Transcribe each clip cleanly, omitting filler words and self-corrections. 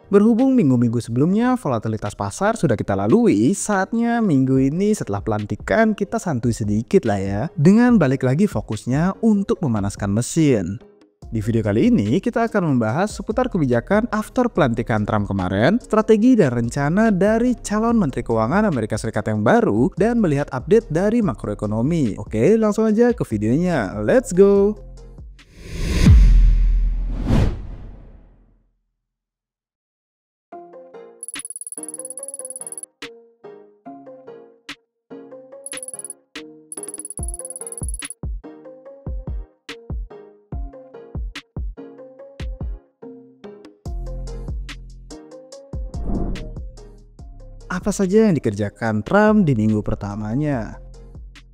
Berhubung minggu-minggu sebelumnya volatilitas pasar sudah kita lalui, saatnya minggu ini setelah pelantikan kita santuy sedikit lah ya. Dengan balik lagi fokusnya untuk memanaskan mesin. Di video kali ini kita akan membahas seputar kebijakan after pelantikan Trump kemarin, strategi dan rencana dari calon Menteri Keuangan Amerika Serikat yang baru, dan melihat update dari makroekonomi. Oke, langsung aja ke videonya. Let's go! Apa saja yang dikerjakan Trump di minggu pertamanya?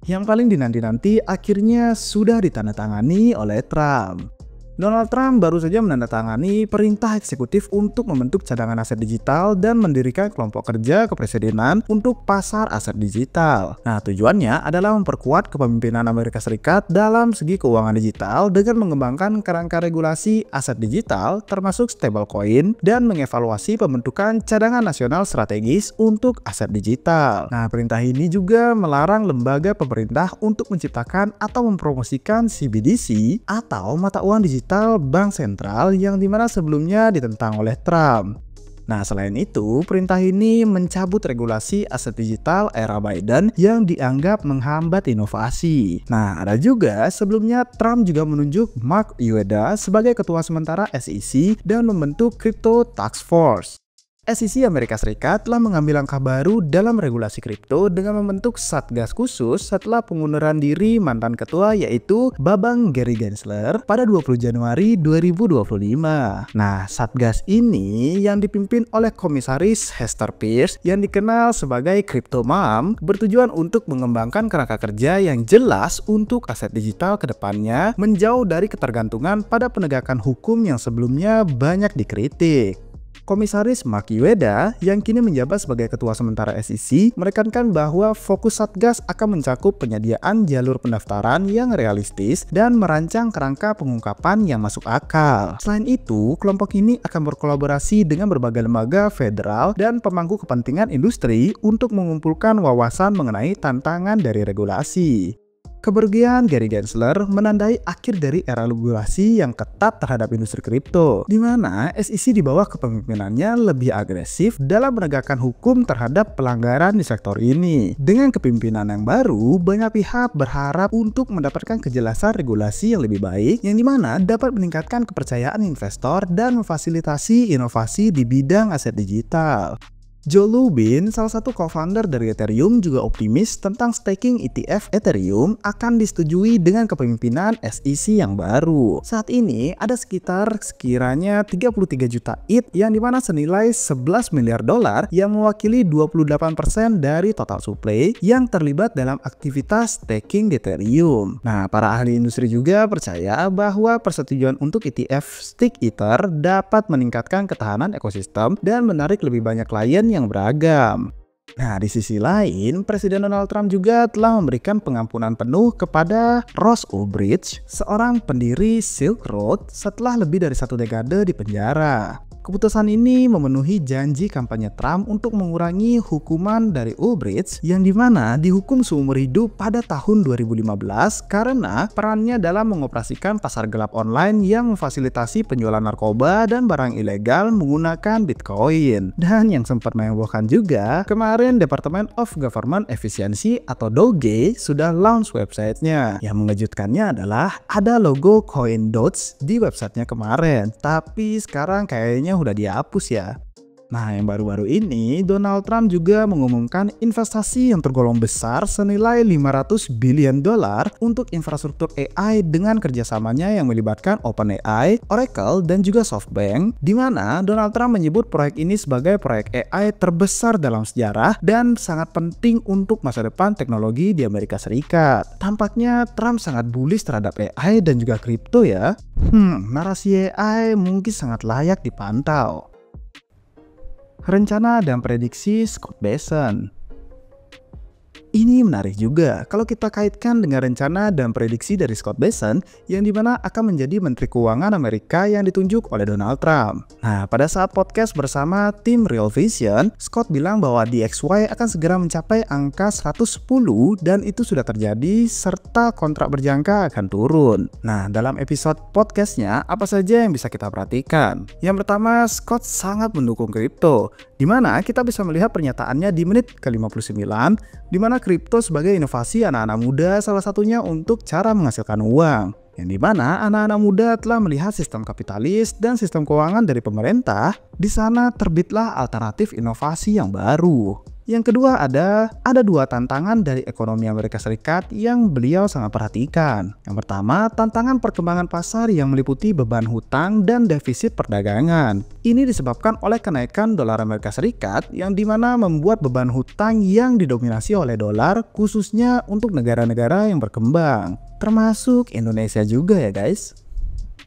Yang paling dinanti-nanti akhirnya sudah ditandatangani oleh Trump. Donald Trump baru saja menandatangani perintah eksekutif untuk membentuk cadangan aset digital dan mendirikan kelompok kerja kepresidenan untuk pasar aset digital. Nah, tujuannya adalah memperkuat kepemimpinan Amerika Serikat dalam segi keuangan digital dengan mengembangkan kerangka regulasi aset digital termasuk stablecoin dan mengevaluasi pembentukan cadangan nasional strategis untuk aset digital. Nah, perintah ini juga melarang lembaga pemerintah untuk menciptakan atau mempromosikan CBDC atau mata uang digital bank sentral yang dimana sebelumnya ditentang oleh Trump. Nah, selain itu, perintah ini mencabut regulasi aset digital era Biden yang dianggap menghambat inovasi. Nah, ada juga sebelumnya Trump juga menunjuk Mark Ueda sebagai ketua sementara SEC dan membentuk Crypto Task Force. SEC Amerika Serikat telah mengambil langkah baru dalam regulasi kripto dengan membentuk satgas khusus setelah pengunduran diri mantan ketua yaitu Babang Gary Gensler pada 20 Januari 2025. Nah, satgas ini yang dipimpin oleh komisaris Hester Peirce yang dikenal sebagai Crypto Mom bertujuan untuk mengembangkan kerangka kerja yang jelas untuk aset digital ke depannya menjauh dari ketergantungan pada penegakan hukum yang sebelumnya banyak dikritik. Komisaris Mark Ueda yang kini menjabat sebagai ketua sementara SEC menekankan bahwa fokus Satgas akan mencakup penyediaan jalur pendaftaran yang realistis dan merancang kerangka pengungkapan yang masuk akal. Selain itu, kelompok ini akan berkolaborasi dengan berbagai lembaga federal dan pemangku kepentingan industri untuk mengumpulkan wawasan mengenai tantangan dari regulasi. Kepergian Gary Gensler menandai akhir dari era regulasi yang ketat terhadap industri kripto, di mana SEC di bawah kepemimpinannya lebih agresif dalam menegakkan hukum terhadap pelanggaran di sektor ini. Dengan kepemimpinan yang baru, banyak pihak berharap untuk mendapatkan kejelasan regulasi yang lebih baik, yang dimana dapat meningkatkan kepercayaan investor dan memfasilitasi inovasi di bidang aset digital. Joe Lubin, salah satu co-founder dari Ethereum, juga optimis tentang staking ETF Ethereum akan disetujui dengan kepemimpinan SEC yang baru. Saat ini ada sekiranya 33 juta ETH yang dimana senilai 11 miliar dolar yang mewakili 28% dari total supply yang terlibat dalam aktivitas staking di Ethereum. Nah, para ahli industri juga percaya bahwa persetujuan untuk ETF Stake Ether dapat meningkatkan ketahanan ekosistem dan menarik lebih banyak klien yang beragam. Nah, di sisi lain, Presiden Donald Trump juga telah memberikan pengampunan penuh kepada Ross Ulbricht, seorang pendiri Silk Road setelah lebih dari 1 dekade di penjara. Keputusan ini memenuhi janji kampanye Trump untuk mengurangi hukuman dari Ulbricht yang dimana dihukum seumur hidup pada tahun 2015 karena perannya dalam mengoperasikan pasar gelap online yang memfasilitasi penjualan narkoba dan barang ilegal menggunakan Bitcoin. Dan yang sempat menghebohkan juga, kemarin Department of Government Efficiency atau DOGE sudah launch websitenya. Yang mengejutkannya adalah ada logo CoinDots di websitenya kemarin, tapi sekarang kayaknya udah dihapus ya. Nah, yang baru-baru ini, Donald Trump juga mengumumkan investasi yang tergolong besar senilai 500 billion dolar untuk infrastruktur AI dengan kerjasamanya yang melibatkan OpenAI, Oracle, dan juga SoftBank, di mana Donald Trump menyebut proyek ini sebagai proyek AI terbesar dalam sejarah dan sangat penting untuk masa depan teknologi di Amerika Serikat. Tampaknya Trump sangat bullish terhadap AI dan juga kripto ya. Narasi AI mungkin sangat layak dipantau. Rencana dan prediksi Scott Bessent. Ini menarik juga kalau kita kaitkan dengan rencana dan prediksi dari Scott Bessent yang dimana akan menjadi Menteri Keuangan Amerika yang ditunjuk oleh Donald Trump. Nah, pada saat podcast bersama tim Real Vision, Scott bilang bahwa DXY akan segera mencapai angka 110 dan itu sudah terjadi serta kontrak berjangka akan turun. Nah, dalam episode podcastnya, apa saja yang bisa kita perhatikan? Yang pertama, Scott sangat mendukung kripto, di mana kita bisa melihat pernyataannya di menit ke-59, di mana kripto sebagai inovasi anak-anak muda salah satunya untuk cara menghasilkan uang. Yang dimana anak-anak muda telah melihat sistem kapitalis dan sistem keuangan dari pemerintah, di sana terbitlah alternatif inovasi yang baru. Yang kedua ada dua tantangan dari ekonomi Amerika Serikat yang beliau sangat perhatikan. Yang pertama, tantangan perkembangan pasar yang meliputi beban hutang dan defisit perdagangan. Ini disebabkan oleh kenaikan dolar Amerika Serikat yang dimana membuat beban hutang yang didominasi oleh dolar khususnya untuk negara-negara yang berkembang. Termasuk Indonesia juga ya guys.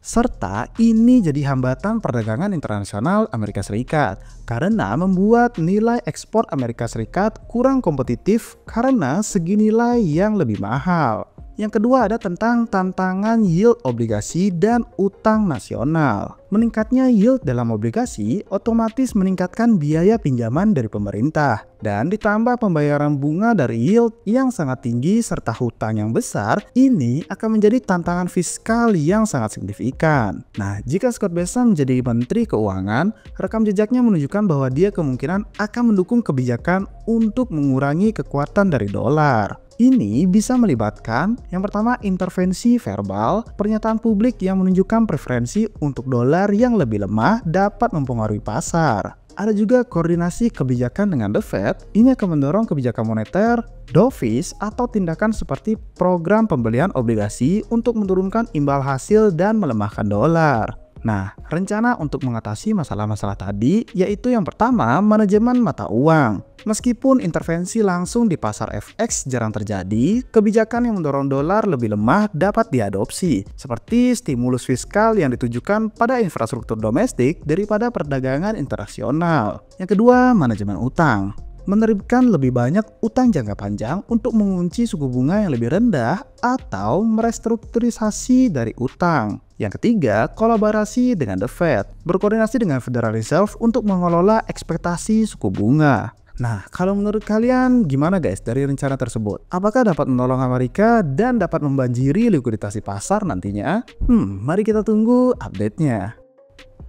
Serta ini jadi hambatan perdagangan internasional Amerika Serikat karena membuat nilai ekspor Amerika Serikat kurang kompetitif karena segi nilai yang lebih mahal. Yang kedua ada tentang tantangan yield obligasi dan utang nasional. Meningkatnya yield dalam obligasi otomatis meningkatkan biaya pinjaman dari pemerintah. Dan ditambah pembayaran bunga dari yield yang sangat tinggi serta hutang yang besar, ini akan menjadi tantangan fiskal yang sangat signifikan. Nah, jika Scott Bessent menjadi Menteri Keuangan, rekam jejaknya menunjukkan bahwa dia kemungkinan akan mendukung kebijakan untuk mengurangi kekuatan dari dolar. Ini bisa melibatkan yang pertama intervensi verbal, pernyataan publik yang menunjukkan preferensi untuk dolar yang lebih lemah dapat mempengaruhi pasar. Ada juga koordinasi kebijakan dengan The Fed, ini akan mendorong kebijakan moneter, dovish atau tindakan seperti program pembelian obligasi untuk menurunkan imbal hasil dan melemahkan dolar. Nah, rencana untuk mengatasi masalah-masalah tadi yaitu yang pertama, manajemen mata uang. Meskipun intervensi langsung di pasar FX jarang terjadi, kebijakan yang mendorong dolar lebih lemah dapat diadopsi, seperti stimulus fiskal yang ditujukan pada infrastruktur domestik daripada perdagangan internasional. Yang kedua, manajemen utang. Menerbitkan lebih banyak utang jangka panjang untuk mengunci suku bunga yang lebih rendah atau merestrukturisasi dari utang. Yang ketiga, kolaborasi dengan The Fed, berkoordinasi dengan Federal Reserve untuk mengelola ekspektasi suku bunga. Nah, kalau menurut kalian gimana guys dari rencana tersebut? Apakah dapat menolong Amerika dan dapat membanjiri likuiditas pasar nantinya? Mari kita tunggu update-nya.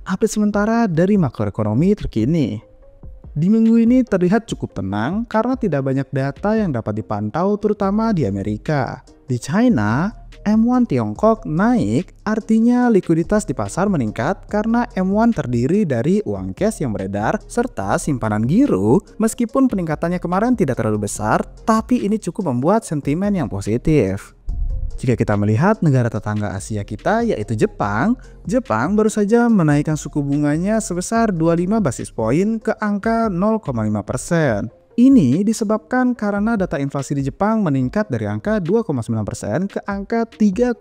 Update sementara dari makroekonomi terkini. Di minggu ini terlihat cukup tenang karena tidak banyak data yang dapat dipantau terutama di Amerika. Di China, M1 Tiongkok naik, artinya likuiditas di pasar meningkat karena M1 terdiri dari uang cash yang beredar serta simpanan giro. Meskipun peningkatannya kemarin tidak terlalu besar, tapi ini cukup membuat sentimen yang positif. Jika kita melihat negara tetangga Asia kita yaitu Jepang baru saja menaikkan suku bunganya sebesar 25 basis poin ke angka 0,5%. Ini disebabkan karena data inflasi di Jepang meningkat dari angka 2,9% ke angka 3,6%.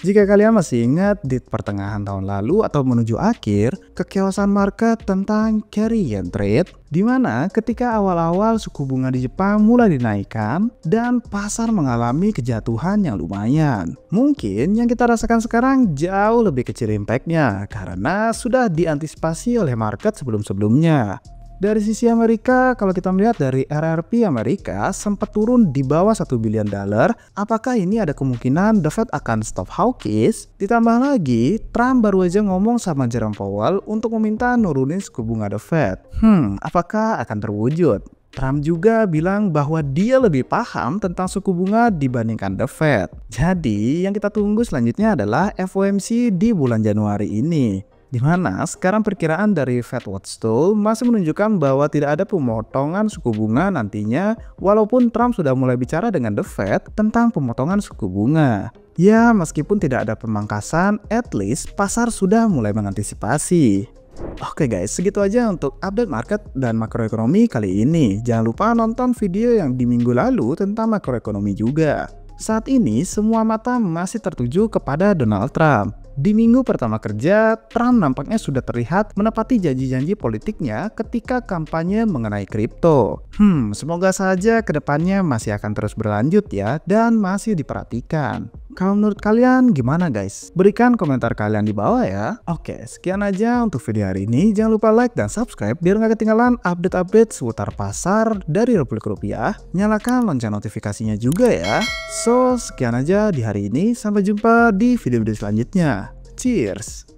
Jika kalian masih ingat di pertengahan tahun lalu atau menuju akhir, kekiosaan market tentang carry yen trade, di mana ketika awal-awal suku bunga di Jepang mulai dinaikkan dan pasar mengalami kejatuhan yang lumayan. Mungkin yang kita rasakan sekarang jauh lebih kecil impact-nya karena sudah diantisipasi oleh market sebelum-sebelumnya. Dari sisi Amerika, kalau kita melihat dari RRP Amerika sempat turun di bawah $1 billion, apakah ini ada kemungkinan The Fed akan stop hawkish? Ditambah lagi, Trump baru aja ngomong sama Jerome Powell untuk meminta nurunin suku bunga The Fed. Apakah akan terwujud? Trump juga bilang bahwa dia lebih paham tentang suku bunga dibandingkan The Fed. Jadi, yang kita tunggu selanjutnya adalah FOMC di bulan Januari ini. Di mana sekarang perkiraan dari Fed Watch Tool masih menunjukkan bahwa tidak ada pemotongan suku bunga nantinya, walaupun Trump sudah mulai bicara dengan The Fed tentang pemotongan suku bunga. Ya, meskipun tidak ada pemangkasan, at least pasar sudah mulai mengantisipasi. Oke guys, segitu aja untuk update market dan makroekonomi kali ini. Jangan lupa nonton video yang di minggu lalu tentang makroekonomi juga. Saat ini semua mata masih tertuju kepada Donald Trump. Di minggu pertama kerja, Trump nampaknya sudah terlihat menepati janji-janji politiknya ketika kampanye mengenai kripto. Semoga saja kedepannya masih akan terus berlanjut ya, dan masih diperhatikan. Kalau menurut kalian gimana guys? Berikan komentar kalian di bawah ya. Oke, sekian aja untuk video hari ini. Jangan lupa like dan subscribe biar nggak ketinggalan update-update seputar pasar dari Republik Rupiah. Nyalakan lonceng notifikasinya juga ya. So, sekian aja di hari ini. Sampai jumpa di video-video selanjutnya. Cheers!